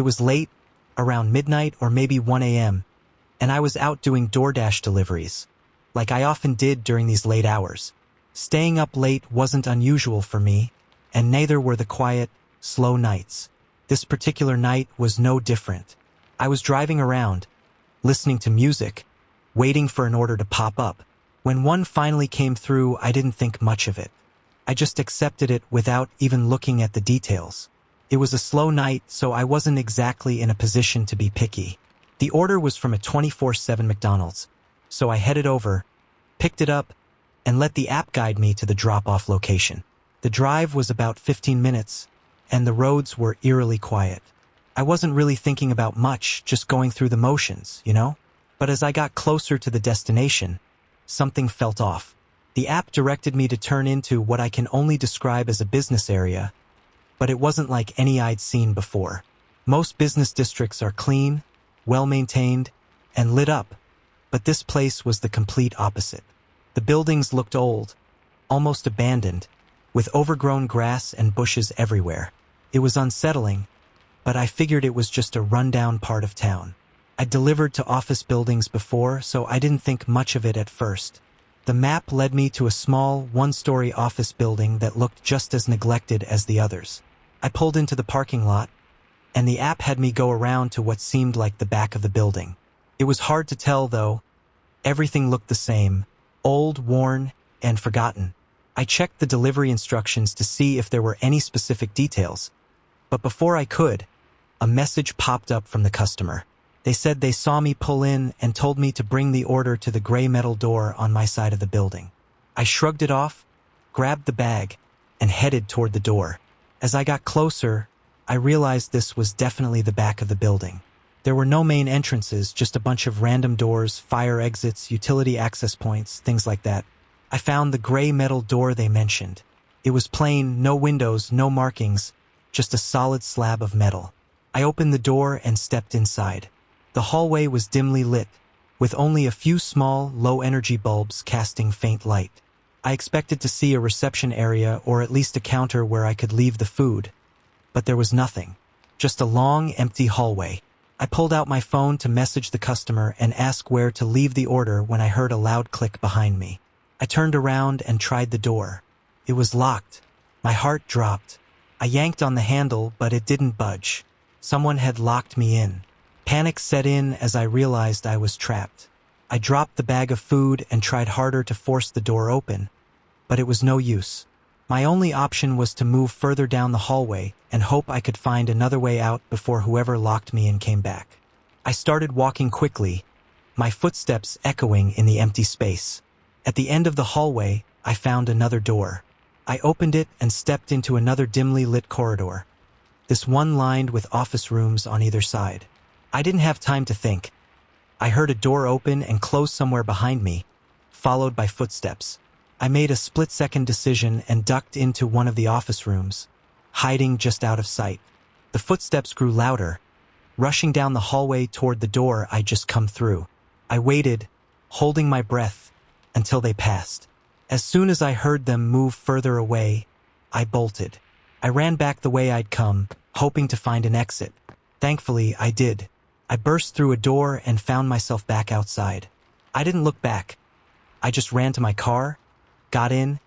It was late, around midnight or maybe 1 a.m., and I was out doing DoorDash deliveries, like I often did during these late hours. Staying up late wasn't unusual for me, and neither were the quiet, slow nights. This particular night was no different. I was driving around, listening to music, waiting for an order to pop up. When one finally came through, I didn't think much of it. I just accepted it without even looking at the details. It was a slow night, so I wasn't exactly in a position to be picky. The order was from a 24/7 McDonald's, so I headed over, picked it up, and let the app guide me to the drop-off location. The drive was about 15 minutes, and the roads were eerily quiet. I wasn't really thinking about much, just going through the motions, you know? But as I got closer to the destination, something felt off. The app directed me to turn into what I can only describe as a business area, but it wasn't like any I'd seen before. Most business districts are clean, well-maintained, and lit up, but this place was the complete opposite. The buildings looked old, almost abandoned, with overgrown grass and bushes everywhere. It was unsettling, but I figured it was just a rundown part of town. I delivered to office buildings before, so I didn't think much of it at first. The map led me to a small, one-story office building that looked just as neglected as the others. I pulled into the parking lot, and the app had me go around to what seemed like the back of the building. It was hard to tell, though. Everything looked the same, old, worn, and forgotten. I checked the delivery instructions to see if there were any specific details, but before I could, a message popped up from the customer. They said they saw me pull in and told me to bring the order to the gray metal door on my side of the building. I shrugged it off, grabbed the bag, and headed toward the door. As I got closer, I realized this was definitely the back of the building. There were no main entrances, just a bunch of random doors, fire exits, utility access points, things like that. I found the gray metal door they mentioned. It was plain, no windows, no markings, just a solid slab of metal. I opened the door and stepped inside. The hallway was dimly lit, with only a few small, low-energy bulbs casting faint light. I expected to see a reception area or at least a counter where I could leave the food, but there was nothing. Just a long, empty hallway. I pulled out my phone to message the customer and ask where to leave the order when I heard a loud click behind me. I turned around and tried the door. It was locked. My heart dropped. I yanked on the handle, but it didn't budge. Someone had locked me in. Panic set in as I realized I was trapped. I dropped the bag of food and tried harder to force the door open, but it was no use. My only option was to move further down the hallway and hope I could find another way out before whoever locked me in came back. I started walking quickly, my footsteps echoing in the empty space. At the end of the hallway, I found another door. I opened it and stepped into another dimly lit corridor, this one lined with office rooms on either side. I didn't have time to think. I heard a door open and close somewhere behind me, followed by footsteps. I made a split-second decision and ducked into one of the office rooms, hiding just out of sight. The footsteps grew louder, rushing down the hallway toward the door I'd just come through. I waited, holding my breath, until they passed. As soon as I heard them move further away, I bolted. I ran back the way I'd come, hoping to find an exit. Thankfully, I did. I burst through a door and found myself back outside. I didn't look back. I just ran to my car, got in,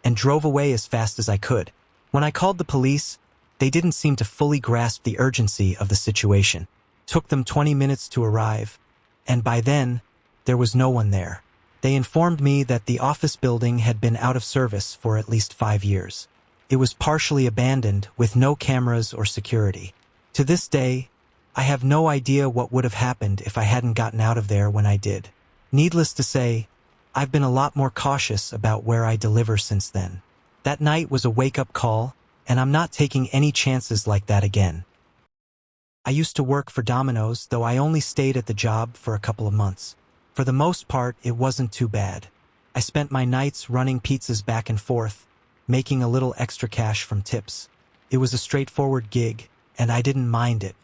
and drove away as fast as I could. When I called the police, they didn't seem to fully grasp the urgency of the situation. It took them 20 minutes to arrive, and by then, there was no one there. They informed me that the office building had been out of service for at least 5 years. It was partially abandoned with no cameras or security. To this day, I have no idea what would have happened if I hadn't gotten out of there when I did. Needless to say, I've been a lot more cautious about where I deliver since then. That night was a wake-up call, and I'm not taking any chances like that again. I used to work for Domino's, though I only stayed at the job for a couple of months. For the most part, it wasn't too bad. I spent my nights running pizzas back and forth, making a little extra cash from tips. It was a straightforward gig, and I didn't mind it.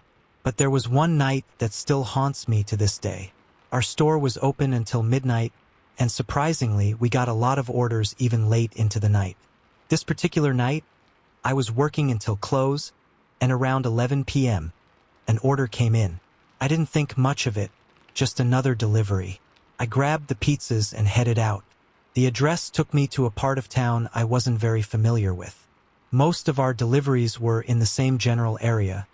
But there was one night that still haunts me to this day. Our store was open until midnight, and surprisingly, we got a lot of orders even late into the night. This particular night, I was working until close, and around 11 p.m., an order came in. I didn't think much of it, just another delivery. I grabbed the pizzas and headed out. The address took me to a part of town I wasn't very familiar with. Most of our deliveries were in the same general area,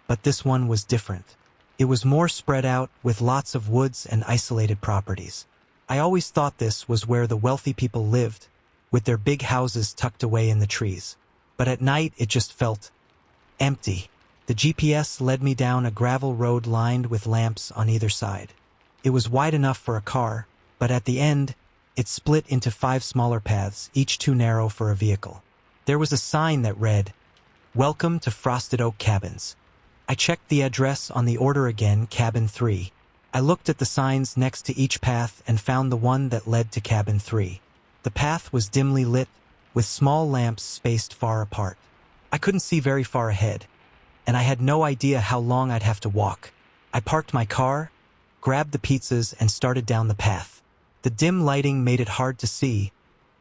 but this one was different. It was more spread out with lots of woods and isolated properties. I always thought this was where the wealthy people lived, with their big houses tucked away in the trees. But at night it just felt empty. The GPS led me down a gravel road lined with lamps on either side. It was wide enough for a car, but at the end, it split into 5 smaller paths, each too narrow for a vehicle. There was a sign that read, "Welcome to Frosted Oak Cabins." I checked the address on the order again, Cabin 3. I looked at the signs next to each path and found the one that led to Cabin 3. The path was dimly lit, with small lamps spaced far apart. I couldn't see very far ahead, and I had no idea how long I'd have to walk. I parked my car, grabbed the pizzas, and started down the path. The dim lighting made it hard to see,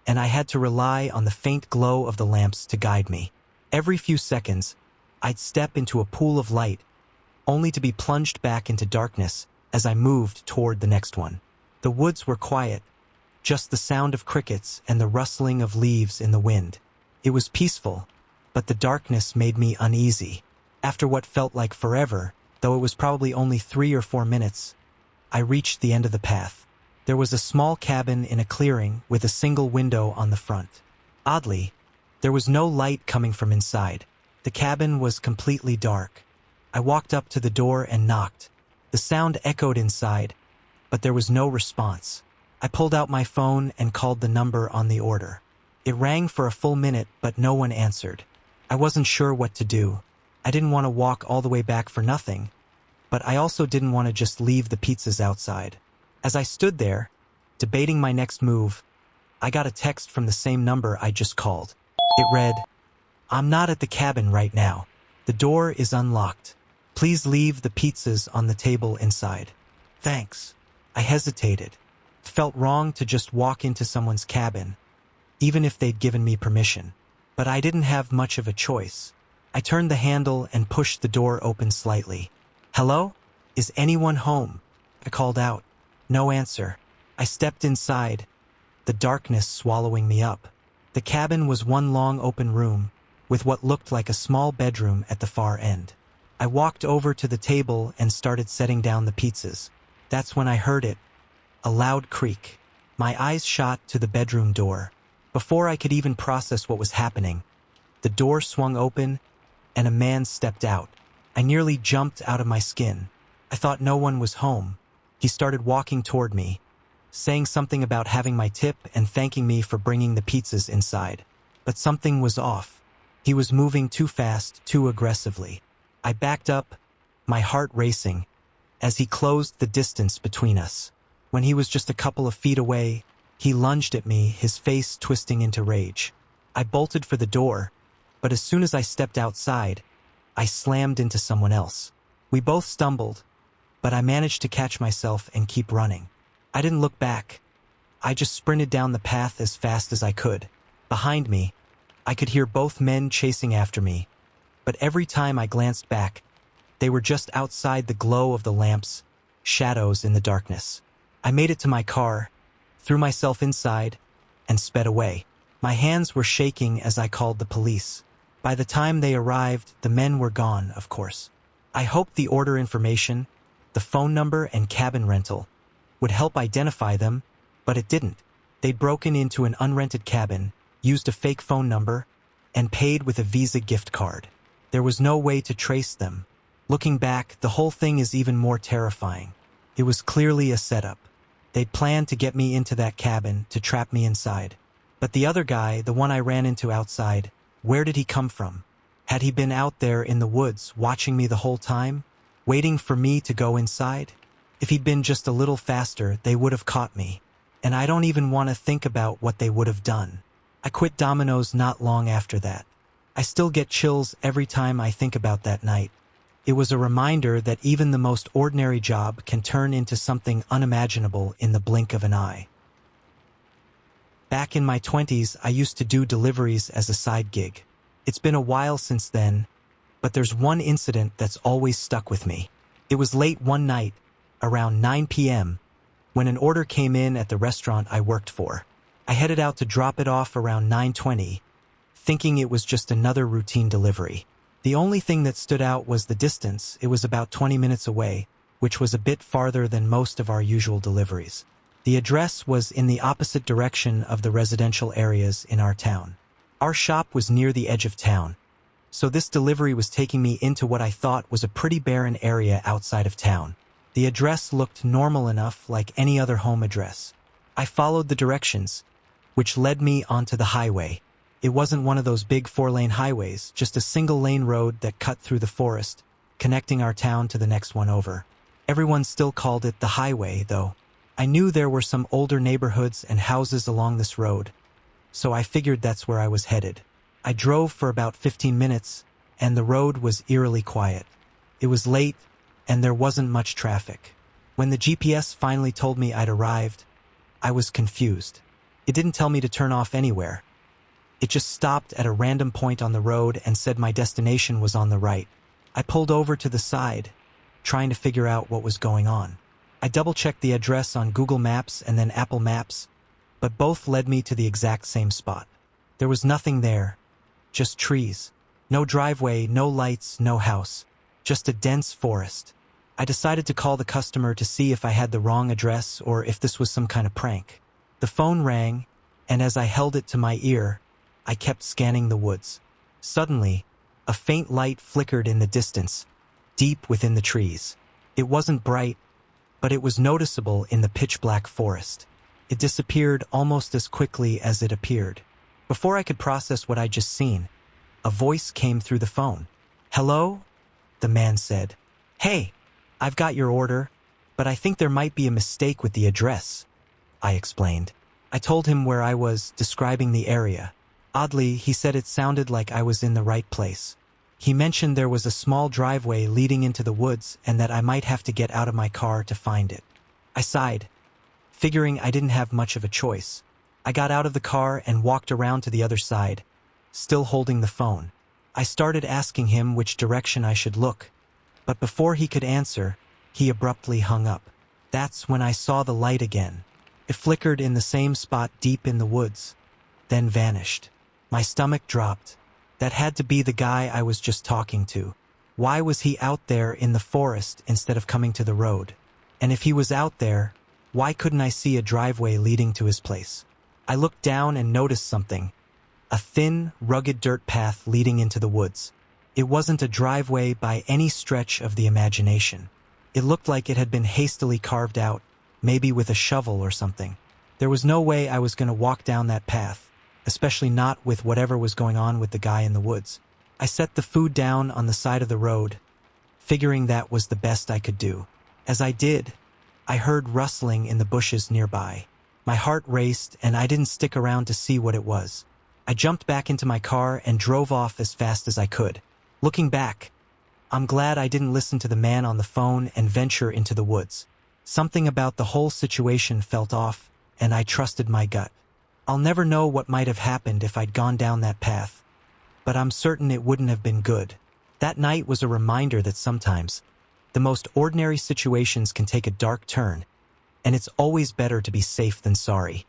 and I had to rely on the faint glow of the lamps to guide me. Every few seconds, I'd step into a pool of light, only to be plunged back into darkness as I moved toward the next one. The woods were quiet, just the sound of crickets and the rustling of leaves in the wind. It was peaceful, but the darkness made me uneasy. After what felt like forever, though it was probably only 3 or 4 minutes, I reached the end of the path. There was a small cabin in a clearing with a single window on the front. Oddly, there was no light coming from inside. The cabin was completely dark. I walked up to the door and knocked. The sound echoed inside, but there was no response. I pulled out my phone and called the number on the order. It rang for a full minute, but no one answered. I wasn't sure what to do. I didn't want to walk all the way back for nothing, but I also didn't want to just leave the pizzas outside. As I stood there, debating my next move, I got a text from the same number I just called. It read, "I'm not at the cabin right now. The door is unlocked. Please leave the pizzas on the table inside. Thanks." I hesitated. It felt wrong to just walk into someone's cabin, even if they'd given me permission. But I didn't have much of a choice. I turned the handle and pushed the door open slightly. "Hello? Is anyone home?" I called out. No answer. I stepped inside, the darkness swallowing me up. The cabin was one long open room, with what looked like a small bedroom at the far end. I walked over to the table and started setting down the pizzas. That's when I heard it, a loud creak. My eyes shot to the bedroom door. Before I could even process what was happening, the door swung open and a man stepped out. I nearly jumped out of my skin. I thought no one was home. He started walking toward me, saying something about having my tip and thanking me for bringing the pizzas inside. But something was off. He was moving too fast, too aggressively. I backed up, my heart racing, as he closed the distance between us. When he was just a couple of feet away, he lunged at me, his face twisting into rage. I bolted for the door, but as soon as I stepped outside, I slammed into someone else. We both stumbled, but I managed to catch myself and keep running. I didn't look back. I just sprinted down the path as fast as I could. Behind me, I could hear both men chasing after me, but every time I glanced back, they were just outside the glow of the lamps, shadows in the darkness. I made it to my car, threw myself inside, and sped away. My hands were shaking as I called the police. By the time they arrived, the men were gone, of course. I hoped the order information, the phone number and cabin rental, would help identify them, but it didn't. They'd broken into an unrented cabin, used a fake phone number, and paid with a Visa gift card. There was no way to trace them. Looking back, the whole thing is even more terrifying. It was clearly a setup. They'd planned to get me into that cabin, to trap me inside. But the other guy, the one I ran into outside, where did he come from? Had he been out there in the woods, watching me the whole time, waiting for me to go inside? If he'd been just a little faster, they would have caught me. And I don't even want to think about what they would have done. I quit Domino's not long after that. I still get chills every time I think about that night. It was a reminder that even the most ordinary job can turn into something unimaginable in the blink of an eye. Back in my 20s, I used to do deliveries as a side gig. It's been a while since then, but there's one incident that's always stuck with me. It was late one night, around 9 p.m., when an order came in at the restaurant I worked for. I headed out to drop it off around 9:20, thinking it was just another routine delivery. The only thing that stood out was the distance. It was about 20 minutes away, which was a bit farther than most of our usual deliveries. The address was in the opposite direction of the residential areas in our town. Our shop was near the edge of town, so this delivery was taking me into what I thought was a pretty barren area outside of town. The address looked normal enough, like any other home address. I followed the directions, which led me onto the highway. It wasn't one of those big 4-lane highways, just a single-lane road that cut through the forest, connecting our town to the next one over. Everyone still called it the highway, though. I knew there were some older neighborhoods and houses along this road, so I figured that's where I was headed. I drove for about 15 minutes, and the road was eerily quiet. It was late, and there wasn't much traffic. When the GPS finally told me I'd arrived, I was confused. It didn't tell me to turn off anywhere. It just stopped at a random point on the road and said my destination was on the right. I pulled over to the side, trying to figure out what was going on. I double-checked the address on Google Maps and then Apple Maps, but both led me to the exact same spot. There was nothing there, just trees. No driveway, no lights, no house. Just a dense forest. I decided to call the customer to see if I had the wrong address or if this was some kind of prank. The phone rang, and as I held it to my ear, I kept scanning the woods. Suddenly, a faint light flickered in the distance, deep within the trees. It wasn't bright, but it was noticeable in the pitch-black forest. It disappeared almost as quickly as it appeared. Before I could process what I'd just seen, a voice came through the phone. "Hello?" the man said. "Hey, I've got your order, but I think there might be a mistake with the address," I explained. I told him where I was, describing the area. Oddly, he said it sounded like I was in the right place. He mentioned there was a small driveway leading into the woods and that I might have to get out of my car to find it. I sighed, figuring I didn't have much of a choice. I got out of the car and walked around to the other side, still holding the phone. I started asking him which direction I should look, but before he could answer, he abruptly hung up. That's when I saw the light again. It flickered in the same spot deep in the woods, then vanished. My stomach dropped. That had to be the guy I was just talking to. Why was he out there in the forest instead of coming to the road? And if he was out there, why couldn't I see a driveway leading to his place? I looked down and noticed something. A thin, rugged dirt path leading into the woods. It wasn't a driveway by any stretch of the imagination. It looked like it had been hastily carved out, maybe with a shovel or something. There was no way I was going to walk down that path, especially not with whatever was going on with the guy in the woods. I set the food down on the side of the road, figuring that was the best I could do. As I did, I heard rustling in the bushes nearby. My heart raced, and I didn't stick around to see what it was. I jumped back into my car and drove off as fast as I could. Looking back, I'm glad I didn't listen to the man on the phone and venture into the woods. Something about the whole situation felt off, and I trusted my gut. I'll never know what might have happened if I'd gone down that path, but I'm certain it wouldn't have been good. That night was a reminder that sometimes the most ordinary situations can take a dark turn, and it's always better to be safe than sorry.